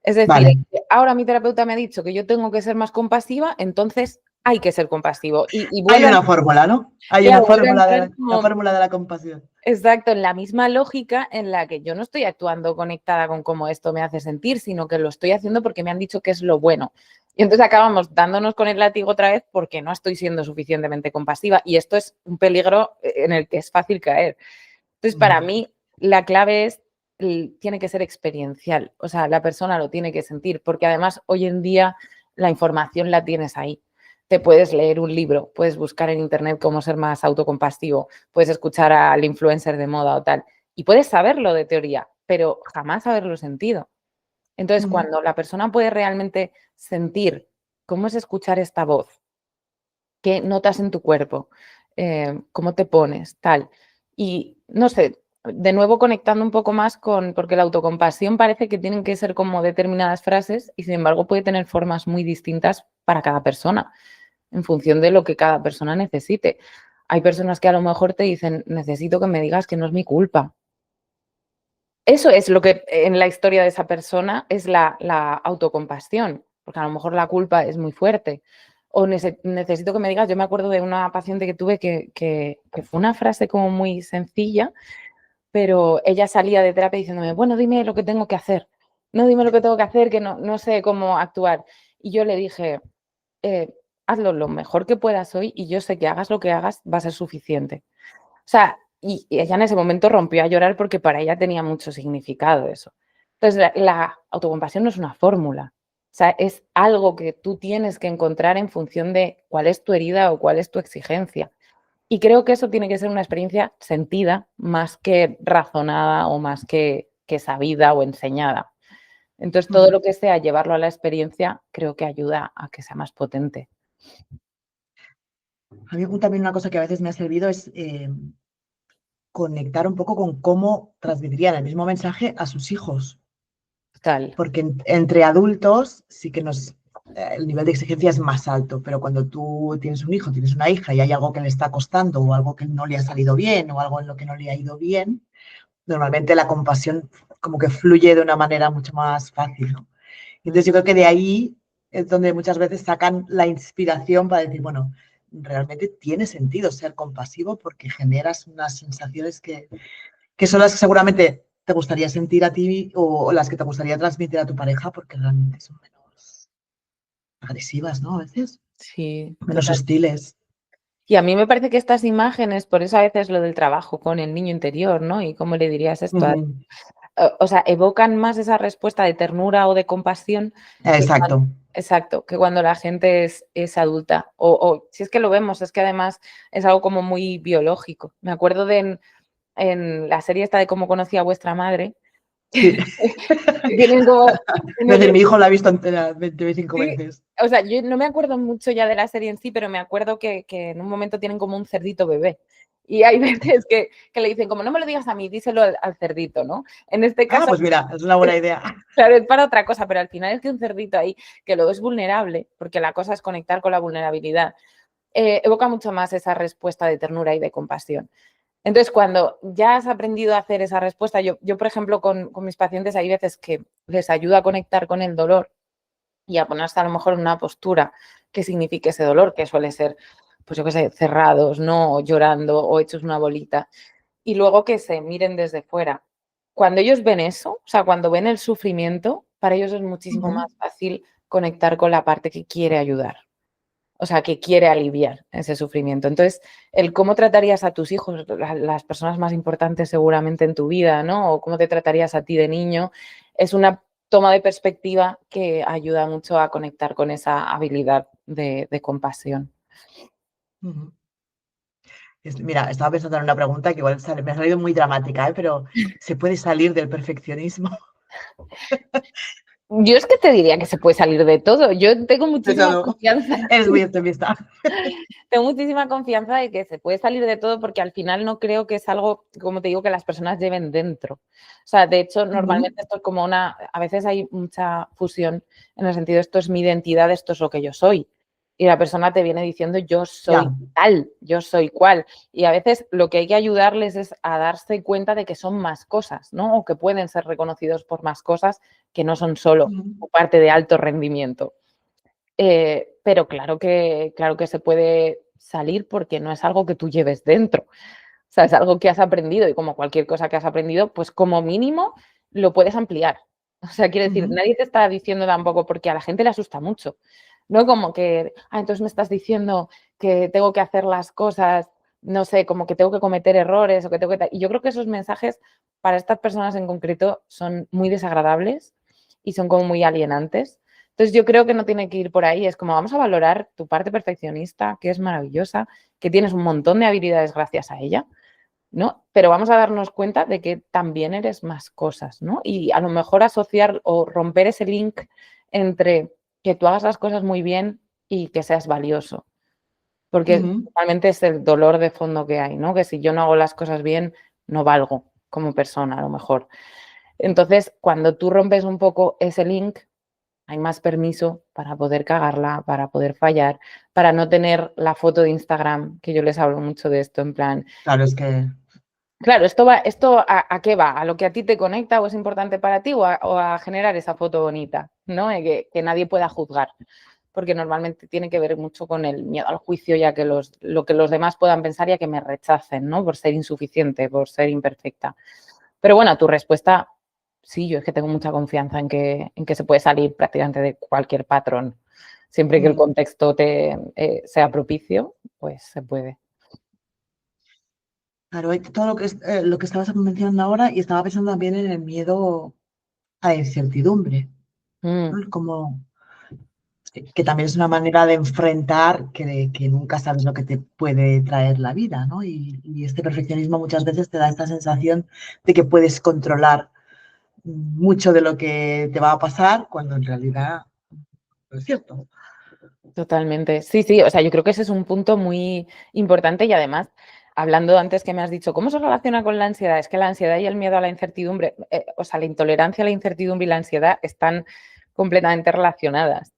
Es decir, Vale, ahora mi terapeuta me ha dicho que yo tengo que ser más compasiva, entonces hay que ser compasivo. Y hay vuelve a, una fórmula, ¿no? Hay una claro, vuelve a fórmula entrar de la como, fórmula de la compasión. exacto, en la misma lógica en la que yo no estoy actuando conectada con cómo esto me hace sentir, sino que lo estoy haciendo porque me han dicho que es lo bueno. Y entonces acabamos dándonos con el látigo otra vez porque no estoy siendo suficientemente compasiva. Y esto es un peligro en el que es fácil caer. Entonces, para Mm, mí, la clave es, tiene que ser experiencial. O sea, la persona lo tiene que sentir, porque además hoy en día la información la tienes ahí. Te puedes leer un libro, puedes buscar en internet cómo ser más autocompasivo, puedes escuchar al influencer de moda o tal, y puedes saberlo de teoría, pero jamás haberlo sentido. Entonces, ujú, cuando la persona puede realmente sentir cómo es escuchar esta voz, qué notas en tu cuerpo, cómo te pones, tal. Y no sé, de nuevo conectando un poco más con, porque la autocompasión parece que tienen que ser como determinadas frases y sin embargo puede tener formas muy distintas para cada persona, en función de lo que cada persona necesite. Hay personas que a lo mejor te dicen, necesito que me digas que no es mi culpa. Eso es lo que en la historia de esa persona es la autocompasión, porque a lo mejor la culpa es muy fuerte. O necesito que me digas, yo me acuerdo de una paciente que tuve que fue una frase como muy sencilla, pero ella salía de terapia diciéndome, bueno, dime lo que tengo que hacer, no dime lo que tengo que hacer, que no sé cómo actuar. Y yo le dije, hazlo lo mejor que puedas hoy y yo sé que hagas lo que hagas va a ser suficiente. O sea, y ella en ese momento rompió a llorar porque para ella tenía mucho significado eso. Entonces, la autocompasión no es una fórmula. O sea, es algo que tú tienes que encontrar en función de cuál es tu herida o cuál es tu exigencia. Y creo que eso tiene que ser una experiencia sentida más que razonada o más que sabida o enseñada. Entonces, todo ujú. lo que sea llevarlo a la experiencia creo que ayuda a que sea más potente. A mí también una cosa que a veces me ha servido es conectar un poco con cómo transmitirían el mismo mensaje a sus hijos. Tal. Porque entre adultos sí que el nivel de exigencia es más alto, pero cuando tú tienes un hijo, tienes una hija y hay algo que le está costando o algo que no le ha salido bien o algo en lo que no le ha ido bien, normalmente la compasión como que fluye de una manera mucho más fácil, ¿no? Entonces yo creo que de ahí es donde muchas veces sacan la inspiración para decir, bueno, realmente tiene sentido ser compasivo porque generas unas sensaciones que son las que seguramente te gustaría sentir a ti o las que te gustaría transmitir a tu pareja porque realmente son menos agresivas, ¿no? A veces, Sí, menos total. hostiles. Y a mí me parece que estas imágenes, por eso a veces lo del trabajo con el niño interior, ¿no? Y cómo le dirías esto, Ujú. o sea, evocan más esa respuesta de ternura o de compasión que Exacto. exacto, que cuando la gente es adulta. O si es que lo vemos, es que además es algo como muy biológico. Me acuerdo de en la serie esta de Cómo conocí a vuestra madre, Sí. que tienen como en Es el decir, mi hijo la ha visto entera 25 sí, veces. o sea, yo no me acuerdo mucho ya de la serie en sí, pero me acuerdo que en un momento tienen como un cerdito bebé. Y hay veces que le dicen, como no me lo digas a mí, díselo al cerdito, ¿no? En este Ah, caso, pues mira, es una buena idea. claro, es para otra cosa, pero al final es que un cerdito ahí, que luego es vulnerable, porque la cosa es conectar con la vulnerabilidad, evoca mucho más esa respuesta de ternura y de compasión. Entonces, cuando ya has aprendido a hacer esa respuesta, yo por ejemplo, con mis pacientes hay veces que les ayuda a conectar con el dolor y a ponerse a lo mejor en una postura que signifique ese dolor, que suele ser, pues yo qué sé, cerrados, ¿no? O llorando o hechos una bolita. Y luego que se miren desde fuera. Cuando ellos ven eso, o sea, cuando ven el sufrimiento, para ellos es muchísimo Ujú. más fácil conectar con la parte que quiere ayudar. O sea, que quiere aliviar ese sufrimiento. Entonces, el cómo tratarías a tus hijos, las personas más importantes seguramente en tu vida, ¿no? O cómo te tratarías a ti de niño, es una toma de perspectiva que ayuda mucho a conectar con esa habilidad de compasión. Ujú. Mira, estaba pensando en una pregunta que igual me ha salido muy dramática, ¿eh? Pero ¿se puede salir del perfeccionismo? Yo es que te diría que se puede salir de todo. Yo tengo Eso muchísima no. confianza. Eres muy optimista. Tengo muchísima confianza de que se puede salir de todo porque al final no creo que es algo, como te digo, que las personas lleven dentro. O sea, de hecho, Ujú. normalmente esto es como a veces hay mucha fusión en el sentido, esto es mi identidad, esto es lo que yo soy. Y la persona te viene diciendo, yo soy Ya. tal, yo soy cual. Y a veces lo que hay que ayudarles es a darse cuenta de que son más cosas, ¿no? O que pueden ser reconocidos por más cosas que no son solo Ujú. parte de alto rendimiento. Pero claro que se puede salir porque no es algo que tú lleves dentro. O sea, es algo que has aprendido y como cualquier cosa que has aprendido, pues como mínimo lo puedes ampliar. O sea, quiero decir, Ujú. nadie te está diciendo tampoco porque a la gente le asusta mucho. No como que, entonces me estás diciendo que tengo que hacer las cosas, no sé, como que tengo que cometer errores o que tengo que... Y yo creo que esos mensajes para estas personas en concreto son muy desagradables y son como muy alienantes. Entonces yo creo que no tiene que ir por ahí, es como vamos a valorar tu parte perfeccionista, que es maravillosa, que tienes un montón de habilidades gracias a ella, ¿no? Pero vamos a darnos cuenta de que también eres más cosas, ¿no? Y a lo mejor asociar o romper ese link entre que tú hagas las cosas muy bien y que seas valioso, porque Ujú. realmente es el dolor de fondo que hay, ¿no? Que si yo no hago las cosas bien, no valgo como persona, a lo mejor. Entonces, cuando tú rompes un poco ese link, hay más permiso para poder cagarla, para poder fallar, para no tener la foto de Instagram, que yo les hablo mucho de esto, en plan, Claro, es que. claro, esto a qué va, a lo que a ti te conecta o es importante para ti o a generar esa foto bonita, ¿no? Que nadie pueda juzgar, porque normalmente tiene que ver mucho con el miedo al juicio, ya que lo que los demás puedan pensar y a que me rechacen, ¿no? Por ser insuficiente, por ser imperfecta. Pero bueno, tu respuesta, sí, yo es que tengo mucha confianza en que se puede salir prácticamente de cualquier patrón. Siempre que el Mm. contexto sea propicio, pues se puede. Claro, hay todo lo que, lo que estabas mencionando ahora y estaba pensando también en el miedo a la incertidumbre, Mm, ¿no? Como que también es una manera de enfrentar que nunca sabes lo que te puede traer la vida, ¿no? Y este perfeccionismo muchas veces te da esta sensación de que puedes controlar mucho de lo que te va a pasar cuando en realidad no es cierto. totalmente. Sí, sí, o sea, yo creo que ese es un punto muy importante y además, hablando antes que me has dicho, ¿cómo se relaciona con la ansiedad? Es que la ansiedad y el miedo a la incertidumbre, o sea, la intolerancia a la incertidumbre y la ansiedad están completamente relacionadas.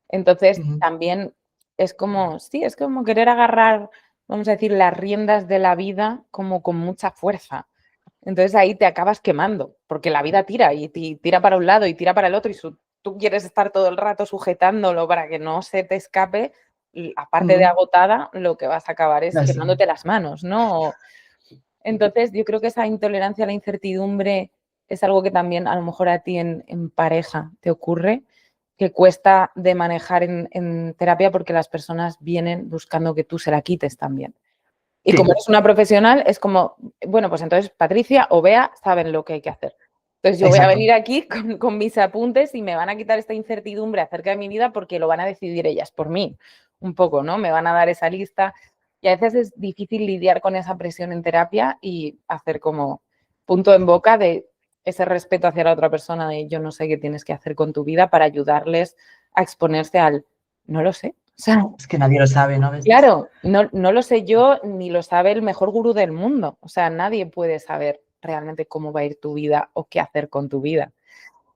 Entonces, Ujú. también es como, sí, es como querer agarrar, vamos a decir, las riendas de la vida como con mucha fuerza. Entonces ahí te acabas quemando, porque la vida tira y tira para un lado y tira para el otro y tú quieres estar todo el rato sujetándolo para que no se te escape y aparte de Ujú. agotada, lo que vas a acabar es Así. quemándote las manos, ¿no? Entonces yo creo que esa intolerancia a la incertidumbre es algo que también a lo mejor a ti en pareja te ocurre, que cuesta de manejar en terapia porque las personas vienen buscando que tú se la quites también. Y como Sí, eres una profesional, es como, bueno, pues entonces Patricia o Bea saben lo que hay que hacer. Entonces yo voy a exacto. venir aquí con mis apuntes y me van a quitar esta incertidumbre acerca de mi vida porque lo van a decidir ellas por mí, un poco, ¿no? Me van a dar esa lista y a veces es difícil lidiar con esa presión en terapia y hacer como punto en boca de ese respeto hacia la otra persona de yo no sé qué tienes que hacer con tu vida para ayudarles a exponerse al no lo sé. O sea, Es que nadie lo sabe, ¿no? A veces. claro, no lo sé yo ni lo sabe el mejor gurú del mundo. O sea, nadie puede saber realmente cómo va a ir tu vida o qué hacer con tu vida.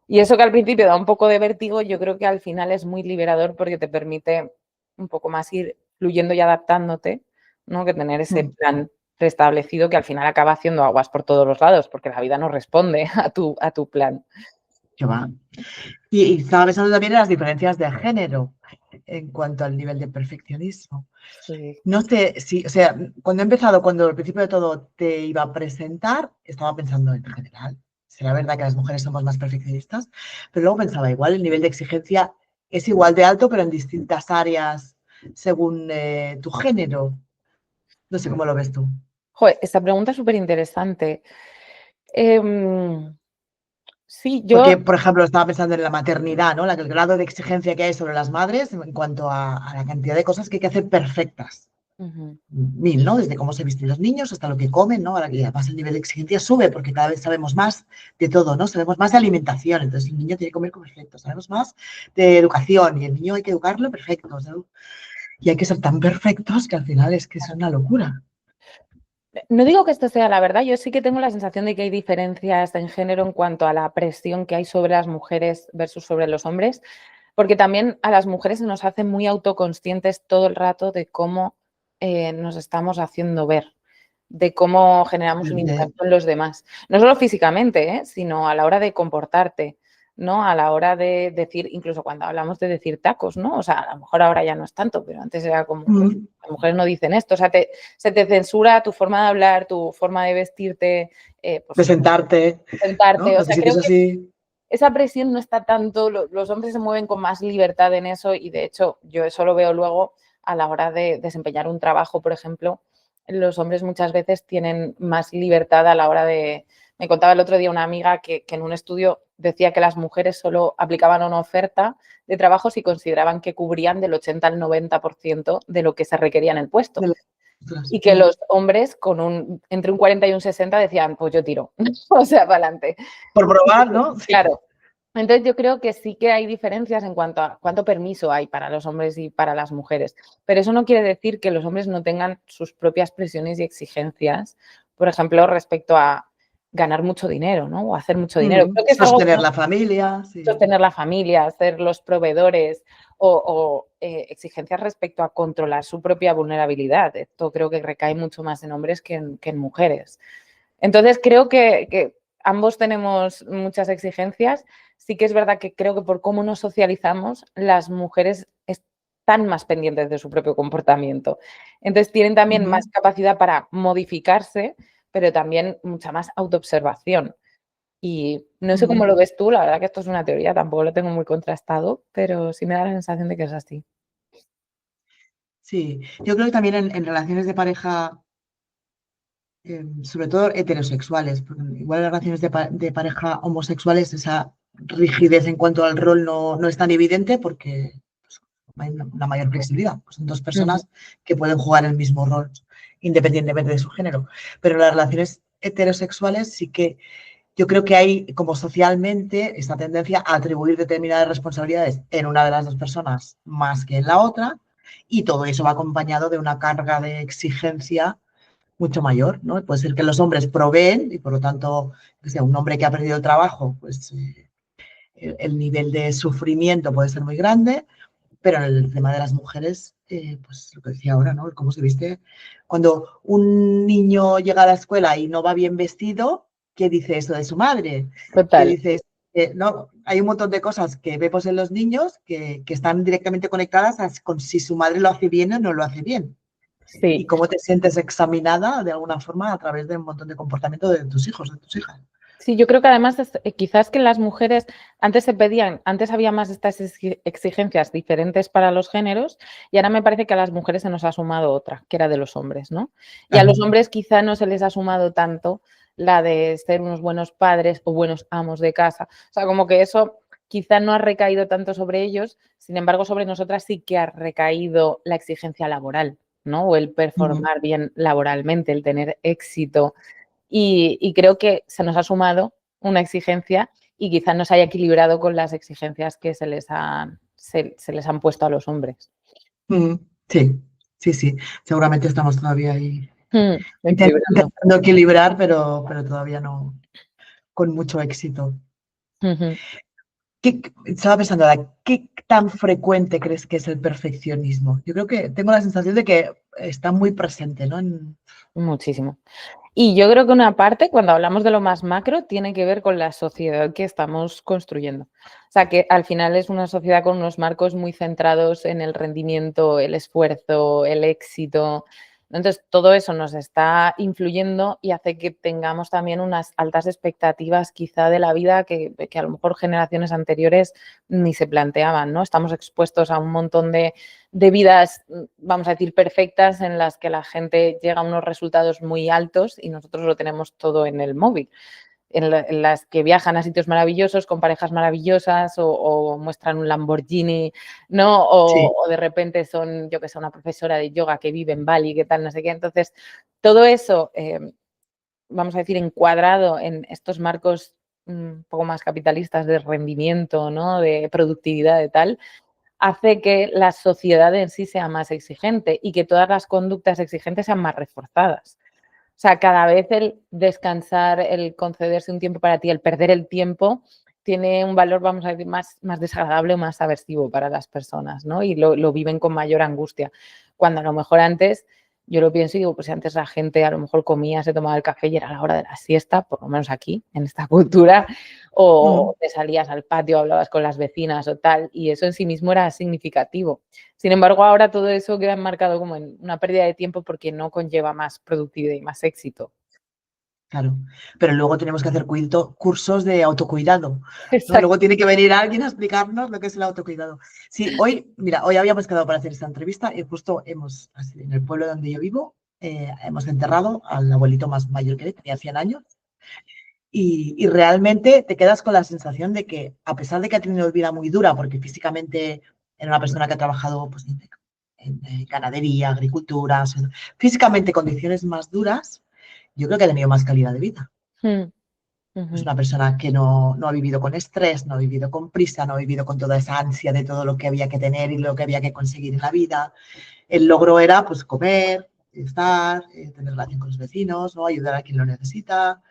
Y eso que al principio da un poco de vértigo, yo creo que al final es muy liberador porque te permite un poco más ir fluyendo y adaptándote, ¿no? Que tener ese Mm, plan preestablecido que al final acaba haciendo aguas por todos los lados, porque la vida no responde a tu plan. qué va. Y estaba pensando también en las diferencias de género en cuanto al nivel de perfeccionismo. Sí. No sé si, o sea, cuando he empezado, cuando al principio de todo te iba a presentar, estaba pensando en general. Será verdad que las mujeres somos más perfeccionistas, pero luego pensaba, igual el nivel de exigencia es igual de alto, pero en distintas áreas según tu género. No sé cómo lo ves tú. Joder, esta pregunta es súper interesante. Sí, yo. Porque, por ejemplo, estaba pensando en la maternidad, ¿no? El grado de exigencia que hay sobre las madres en cuanto a la cantidad de cosas que hay que hacer perfectas. Ujú. Mil, ¿no? Desde cómo se visten los niños hasta lo que comen, ¿no? Ahora que además el nivel de exigencia sube porque cada vez sabemos más de todo, ¿no? Sabemos más de alimentación, entonces el niño tiene que comer perfecto, sabemos más de educación y el niño hay que educarlo perfecto, ¿no? Y hay que ser tan perfectos que al final es que es una locura. No digo que esto sea la verdad, yo sí que tengo la sensación de que hay diferencias en género en cuanto a la presión que hay sobre las mujeres versus sobre los hombres, porque también a las mujeres se nos hace muy autoconscientes todo el rato de cómo nos estamos haciendo ver, de cómo generamos un impacto en los demás. No solo físicamente, sino a la hora de comportarte, ¿no? A la hora de decir, incluso cuando hablamos de decir tacos, ¿no? O sea, a lo mejor ahora ya no es tanto, pero antes era como, Mm, las mujeres no dicen esto, o sea, se te censura tu forma de hablar, tu forma de vestirte, de pues sentarte, ¿no? sentarte, o No te sea, sientes creo que así. esa presión no está tanto, los hombres se mueven con más libertad en eso y de hecho yo eso lo veo luego a la hora de desempeñar un trabajo, por ejemplo, los hombres muchas veces tienen más libertad a la hora de... Me contaba el otro día una amiga que en un estudio decía que las mujeres solo aplicaban una oferta de trabajo si consideraban que cubrían del 80 al 90% de lo que se requería en el puesto. De las- Y que los hombres entre un 40 y un 60 decían, pues yo tiro, o sea, para adelante. Por probar, ¿no? Sí. Claro, entonces yo creo que sí que hay diferencias en cuanto a cuánto permiso hay para los hombres y para las mujeres, pero eso no quiere decir que los hombres no tengan sus propias presiones y exigencias, por ejemplo, respecto a ganar mucho dinero, ¿no? O hacer mucho dinero. Creo que es algo que Sostener la familia, sí. sostener la familia, ser los proveedores o exigencias respecto a controlar su propia vulnerabilidad. Esto creo que recae mucho más en hombres que en mujeres. Entonces, creo que ambos tenemos muchas exigencias. Sí que es verdad que creo que por cómo nos socializamos, las mujeres están más pendientes de su propio comportamiento. Entonces, tienen también Ujú. más capacidad para modificarse, pero también mucha más autoobservación. Y no sé cómo Ujú. lo ves tú, la verdad que esto es una teoría, tampoco lo tengo muy contrastado, pero sí me da la sensación de que es así. Sí, yo creo que también en relaciones de pareja, sobre todo heterosexuales, porque igual en las relaciones de pareja homosexuales esa rigidez en cuanto al rol no es tan evidente porque pues, hay una mayor flexibilidad. Pues son dos Ujú, personas que pueden jugar el mismo rol independientemente de su género. Pero en las relaciones heterosexuales sí que yo creo que hay como socialmente esta tendencia a atribuir determinadas responsabilidades en una de las dos personas más que en la otra y todo eso va acompañado de una carga de exigencia mucho mayor, ¿no? Puede ser que los hombres proveen y por lo tanto, que sea, un hombre que ha perdido el trabajo, pues el nivel de sufrimiento puede ser muy grande, pero en el tema de las mujeres, pues lo que decía ahora, ¿no? Cómo se viste. Cuando un niño llega a la escuela y no va bien vestido, ¿qué dice eso de su madre? ¿Qué total. dice? No, hay un montón de cosas que vemos en los niños que están directamente conectadas con si su madre lo hace bien o no lo hace bien. Y Sí. cómo te sientes examinada de alguna forma a través de un montón de comportamiento de tus hijos, de tus hijas. Sí, yo creo que además quizás que las mujeres antes antes había más estas exigencias diferentes para los géneros y ahora me parece que a las mujeres se nos ha sumado otra, que era de los hombres, ¿no? Y a Claro. los hombres quizá no se les ha sumado tanto la de ser unos buenos padres o buenos amos de casa. O sea, como que eso quizá no ha recaído tanto sobre ellos, sin embargo, sobre nosotras sí que ha recaído la exigencia laboral, ¿no? O el Ujú. performar bien laboralmente, el tener éxito. Y creo que se nos ha sumado una exigencia y quizás no se haya equilibrado con las exigencias que se les han puesto a los hombres. Sí, sí, sí. Seguramente estamos todavía ahí Equilibrando. intentando equilibrar, pero todavía no con mucho éxito. Ujú. Estaba pensando ahora, ¿qué tan frecuente crees que es el perfeccionismo? Yo creo que tengo la sensación de que está muy presente, ¿no? Muchísimo. Y yo creo que una parte, cuando hablamos de lo más macro, tiene que ver con la sociedad que estamos construyendo. O sea, que al final es una sociedad con unos marcos muy centrados en el rendimiento, el esfuerzo, el éxito. Entonces, todo eso nos está influyendo y hace que tengamos también unas altas expectativas quizá de la vida que a lo mejor generaciones anteriores ni se planteaban, ¿no? Estamos expuestos a un montón de vidas, vamos a decir, perfectas en las que la gente llega a unos resultados muy altos y nosotros lo tenemos todo en el móvil, en las que viajan a sitios maravillosos con parejas maravillosas o muestran un Lamborghini, ¿no? Sí, O de repente son, yo que sé, una profesora de yoga que vive en Bali, qué tal, no sé qué. Entonces, todo eso, vamos a decir, encuadrado en estos marcos un poco más capitalistas de rendimiento, ¿no? De productividad, de tal, hace que la sociedad en sí sea más exigente y que todas las conductas exigentes sean más reforzadas. O sea, cada vez el descansar, el concederse un tiempo para ti, el perder el tiempo, tiene un valor, vamos a decir, más desagradable o más aversivo para las personas, ¿no? Y lo viven con mayor angustia. Cuando a lo mejor antes, yo lo pienso y digo, pues si antes la gente a lo mejor comía, se tomaba el café y era la hora de la siesta, por lo menos aquí, en esta cultura, mm, o te salías al patio, hablabas con las vecinas o tal, y eso en sí mismo era significativo. Sin embargo, ahora todo eso queda enmarcado como en una pérdida de tiempo porque no conlleva más productividad y más éxito. claro. Pero luego tenemos que hacer cursos de autocuidado, ¿no? Exacto. Luego tiene que venir alguien a explicarnos lo que es el autocuidado. Sí, hoy, mira, hoy habíamos quedado para hacer esta entrevista y justo así, en el pueblo donde yo vivo, hemos enterrado al abuelito más mayor que él, tenía 100 años. Y realmente te quedas con la sensación de que, a pesar de que ha tenido una vida muy dura, porque físicamente era una persona que ha trabajado pues, en ganadería, agricultura, físicamente condiciones más duras, yo creo que ha tenido más calidad de vida. Mm, Es ujú. una persona que no ha vivido con estrés, no ha vivido con prisa, no ha vivido con toda esa ansia de todo lo que había que tener y lo que había que conseguir en la vida. El logro era pues comer, estar, tener relación con los vecinos, ¿no? Ayudar a quien lo necesita.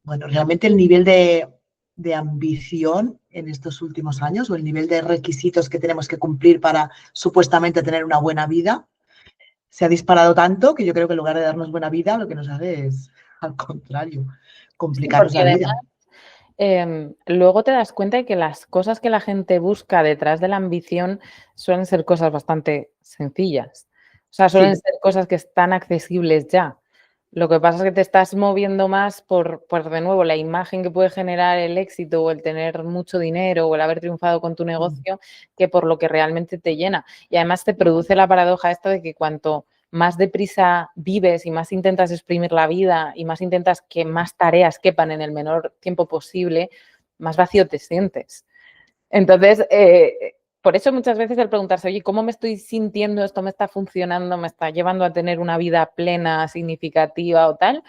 Bueno, realmente el nivel de ambición en estos últimos años o el nivel de requisitos que tenemos que cumplir para supuestamente tener una buena vida se ha disparado tanto que yo creo que en lugar de darnos buena vida, lo que nos hace es, al contrario, Sí, complicarnos porque la además vida. luego te das cuenta de que las cosas que la gente busca detrás de la ambición suelen ser cosas bastante sencillas. O sea, suelen Sí, ser cosas que están accesibles ya. Lo que pasa es que te estás moviendo más por, de nuevo, la imagen que puede generar el éxito o el tener mucho dinero o el haber triunfado con tu negocio que por lo que realmente te llena. Y además te produce la paradoja esta de que cuanto más deprisa vives y más intentas exprimir la vida y más intentas que más tareas quepan en el menor tiempo posible, más vacío te sientes. Entonces, por eso muchas veces el preguntarse, oye, ¿cómo me estoy sintiendo? ¿Esto me está funcionando? ¿Me está llevando a tener una vida plena, significativa o tal?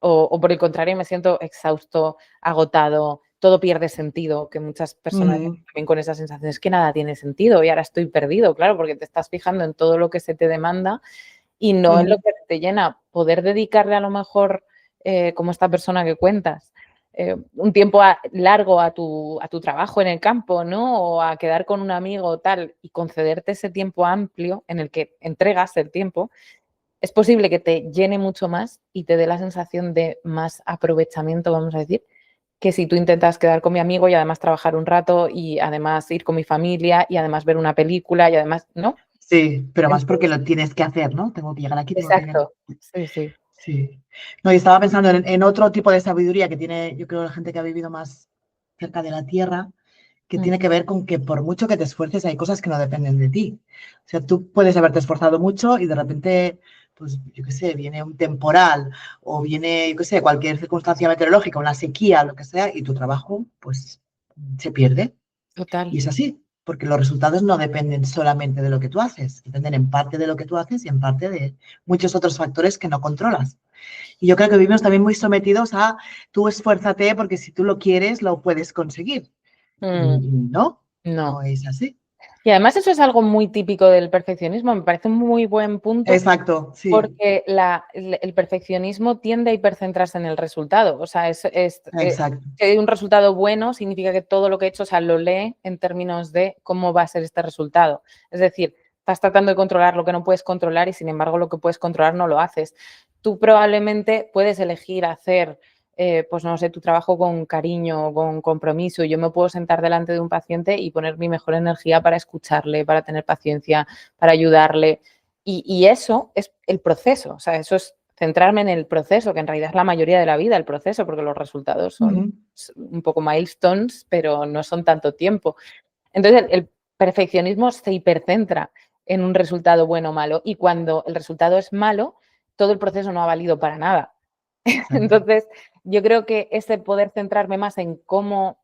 O por el contrario, me siento exhausto, agotado, todo pierde sentido, que muchas personas ujú, también con esa sensación es que nada tiene sentido y ahora estoy perdido, claro, porque te estás fijando en todo lo que se te demanda y no en lo ujú. que te llena. Poder dedicarle a lo mejor, como esta persona que cuentas, un tiempo largo a tu trabajo en el campo, ¿no? O a quedar con un amigo o tal y concederte ese tiempo amplio en el que entregas el tiempo, es posible que te llene mucho más y te dé la sensación de más aprovechamiento, vamos a decir, que si tú intentas quedar con mi amigo y además trabajar un rato y además ir con mi familia y además ver una película y además, ¿no? Sí, pero más porque Entonces, lo tienes que hacer, ¿no? Tengo que llegar aquí, tengo que llegar. exacto. Sí, sí. Sí. No, y estaba pensando en otro tipo de sabiduría que tiene, yo creo, la gente que ha vivido más cerca de la tierra, que Mm, tiene que ver con que por mucho que te esfuerces, hay cosas que no dependen de ti. O sea, tú puedes haberte esforzado mucho y de repente, pues, yo qué sé, viene un temporal o viene, yo qué sé, cualquier circunstancia meteorológica, una sequía, lo que sea, y tu trabajo, pues, se pierde. total. Y es así, porque los resultados no dependen solamente de lo que tú haces, dependen en parte de lo que tú haces y en parte de muchos otros factores que no controlas. Y yo creo que vivimos también muy sometidos a tú esfuérzate porque si tú lo quieres, lo puedes conseguir. Mm, Y no, no. no es así. Y además eso es algo muy típico del perfeccionismo, me parece un muy buen punto Exacto, sí, porque el perfeccionismo tiende a hipercentrarse en el resultado. O sea, exacto. que hay un resultado bueno significa que todo lo que he hecho, o sea, lo lee en términos de cómo va a ser este resultado. Es decir, estás tratando de controlar lo que no puedes controlar y sin embargo lo que puedes controlar no lo haces. Tú probablemente puedes elegir hacer, pues no sé, tu trabajo con cariño, con compromiso. Yo me puedo sentar delante de un paciente y poner mi mejor energía para escucharle, para tener paciencia, para ayudarle. Y eso es el proceso, o sea, eso es centrarme en el proceso, que en realidad es la mayoría de la vida, el proceso, porque los resultados son Ujú. un poco milestones, pero no son tanto tiempo. Entonces, el perfeccionismo se hipercentra en un resultado bueno o malo, y cuando el resultado es malo, todo el proceso no ha valido para nada. Exacto. Entonces, yo creo que ese poder centrarme más en cómo,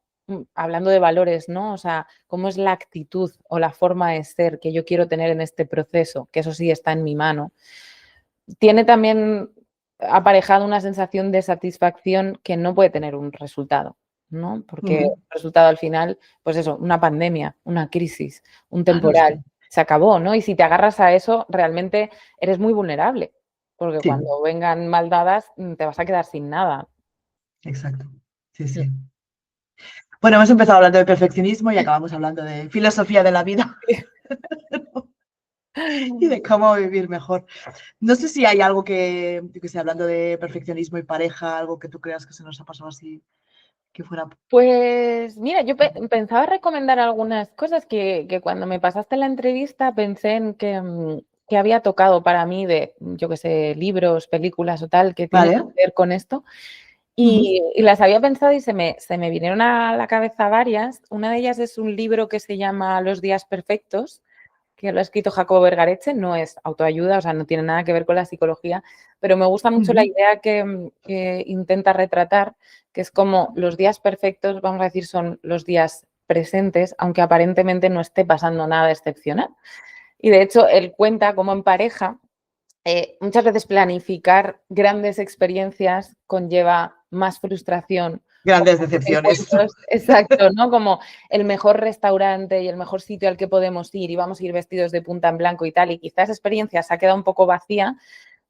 hablando de valores, ¿no? O sea, cómo es la actitud o la forma de ser que yo quiero tener en este proceso, que eso sí está en mi mano, tiene también aparejado una sensación de satisfacción que no puede tener un resultado, ¿no? Porque el Ujú. resultado al final, pues eso, una pandemia, una crisis, un Claro, es que temporal, se acabó, ¿no? Y si te agarras a eso, realmente eres muy vulnerable, porque sí, cuando vengan mal dadas, te vas a quedar sin nada. exacto. Sí, sí. Bueno, hemos empezado hablando de perfeccionismo y acabamos hablando de filosofía de la vida y de cómo vivir mejor. No sé si hay algo que, yo que sé, hablando de perfeccionismo y pareja, algo que tú creas que se nos ha pasado así, que fuera. Pues mira, yo pensaba recomendar algunas cosas que cuando me pasaste la entrevista pensé en que había tocado para mí de, yo qué sé, libros, películas o tal, que tienen Vale. que ver con esto. Ujú, Y las había pensado y se me vinieron a la cabeza varias. Una de ellas es un libro que se llama Los días perfectos, que lo ha escrito Jacobo Vergareche, no es autoayuda, o sea, no tiene nada que ver con la psicología, pero me gusta mucho la ujú, idea que intenta retratar, que es como los días perfectos, vamos a decir, son los días presentes, aunque aparentemente no esté pasando nada excepcional. Y de hecho, él cuenta cómo en pareja muchas veces planificar grandes experiencias conlleva más frustración o grandes más decepciones. encuentros, exacto, ¿no? Como el mejor restaurante y el mejor sitio al que podemos ir y vamos a ir vestidos de punta en blanco y tal, y quizás esa experiencia se ha quedado un poco vacía,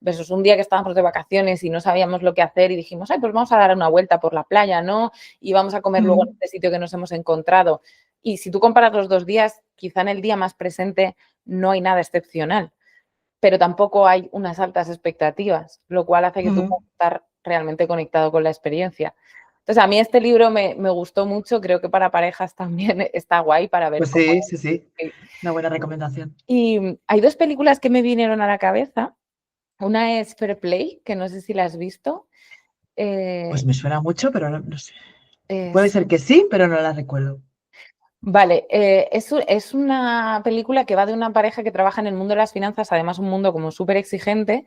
versus un día que estábamos de vacaciones y no sabíamos lo que hacer y dijimos, ay, pues vamos a dar una vuelta por la playa, ¿no? Y vamos a comer luego en Ujú, este sitio que nos hemos encontrado. Y si tú comparas los 2 días, quizá en el día más presente no hay nada excepcional, pero tampoco hay unas altas expectativas, lo cual hace que tú ujú. puedas estar realmente conectado con la experiencia. Entonces, a mí este libro me gustó mucho, creo que para parejas también está guay para ver Pues cómo... sí, sí, sí. Una buena recomendación. Y hay dos películas que me vinieron a la cabeza. Una es Fair Play, que no sé si la has visto. Pues Eh, me suena mucho, pero no, no sé. Puede es ser que sí, pero no la recuerdo. Vale, es una película que va de una pareja que trabaja en el mundo de las finanzas, además un mundo como súper exigente,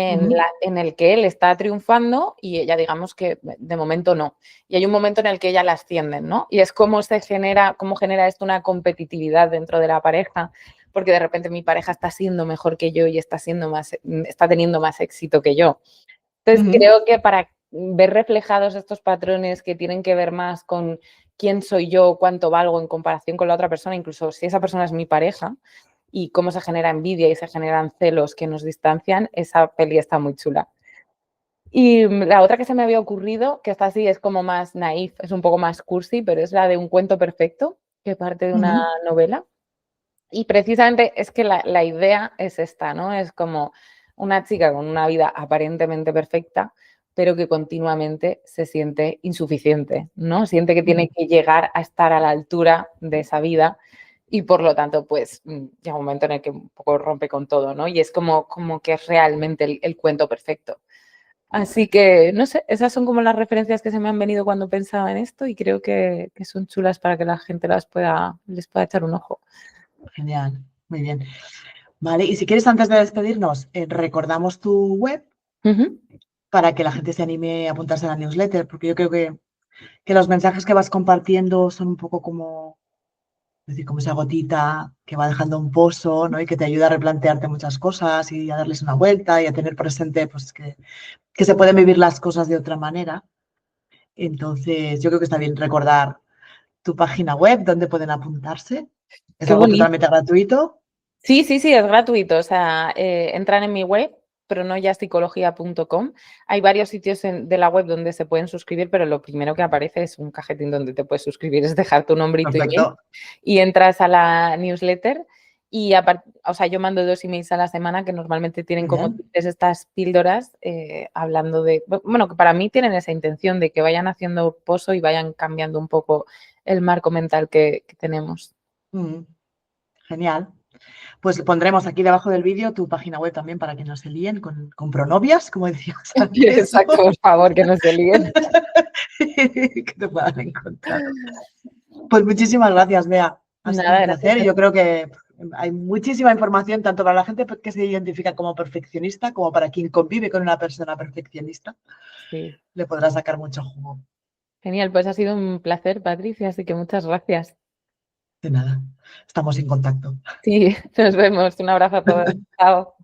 Ujú, en el que él está triunfando y ella digamos que de momento no. Y hay un momento en el que ella la ascienden, ¿no? Y es cómo genera esto una competitividad dentro de la pareja, porque de repente mi pareja está siendo mejor que yo y está teniendo más éxito que yo. Entonces, ujú, creo que para ver reflejados estos patrones que tienen que ver más con quién soy yo, cuánto valgo en comparación con la otra persona, incluso si esa persona es mi pareja, y cómo se genera envidia y se generan celos que nos distancian, esa peli está muy chula. Y la otra que se me había ocurrido, que está así, es como más naif, es un poco más cursi, pero es la de Un cuento perfecto, que parte de una ujú. novela. Y precisamente es que la idea es esta, ¿no? Es como una chica con una vida aparentemente perfecta, pero que continuamente se siente insuficiente, ¿no? Siente que tiene Mm, que llegar a estar a la altura de esa vida y por lo tanto, pues llega un momento en el que un poco rompe con todo, ¿no? Y es como que es realmente el cuento perfecto. Así que, no sé, esas son como las referencias que se me han venido cuando pensaba en esto y creo que son chulas para que la gente les pueda echar un ojo. Genial, muy bien. Vale, y si quieres, antes de despedirnos, recordamos tu web para que la gente se anime a apuntarse a la newsletter, porque yo creo que los mensajes que vas compartiendo son un poco como, es decir, como esa gotita que va dejando un pozo, ¿no? Y que te ayuda a replantearte muchas cosas y a darles una vuelta y a tener presente pues, que se pueden vivir las cosas de otra manera. Entonces, yo creo que está bien recordar tu página web, donde pueden apuntarse. Es Qué algo bonito. totalmente gratuito. Sí, es gratuito. O sea, entran en mi web, pronoyapsicología.com. Hay varios sitios de la web donde se pueden suscribir, pero lo primero que aparece es un cajetín donde te puedes suscribir, es dejar tu nombre y tu email. Perfecto. Y entras a la newsletter y o sea, yo mando 2 emails a la semana que normalmente tienen como Bien. estas píldoras hablando de, bueno, que para mí tienen esa intención de que vayan haciendo pozo y vayan cambiando un poco el marco mental que tenemos. Genial. Pues pondremos aquí debajo del vídeo tu página web también para que no se líen con pronovias, como decíamos antes. Exacto, por favor, que no se líen. Que te puedan encontrar. Pues muchísimas gracias, Bea. Ha sido un Nada, placer. gracias. Yo creo que hay muchísima información, tanto para la gente que se identifica como perfeccionista, como para quien convive con una persona perfeccionista. Sí. Le podrá sacar mucho jugo. Genial, pues ha sido un placer, Patricia, así que muchas gracias. De nada. Estamos en contacto. Sí, nos vemos. Un abrazo a todos. Chao.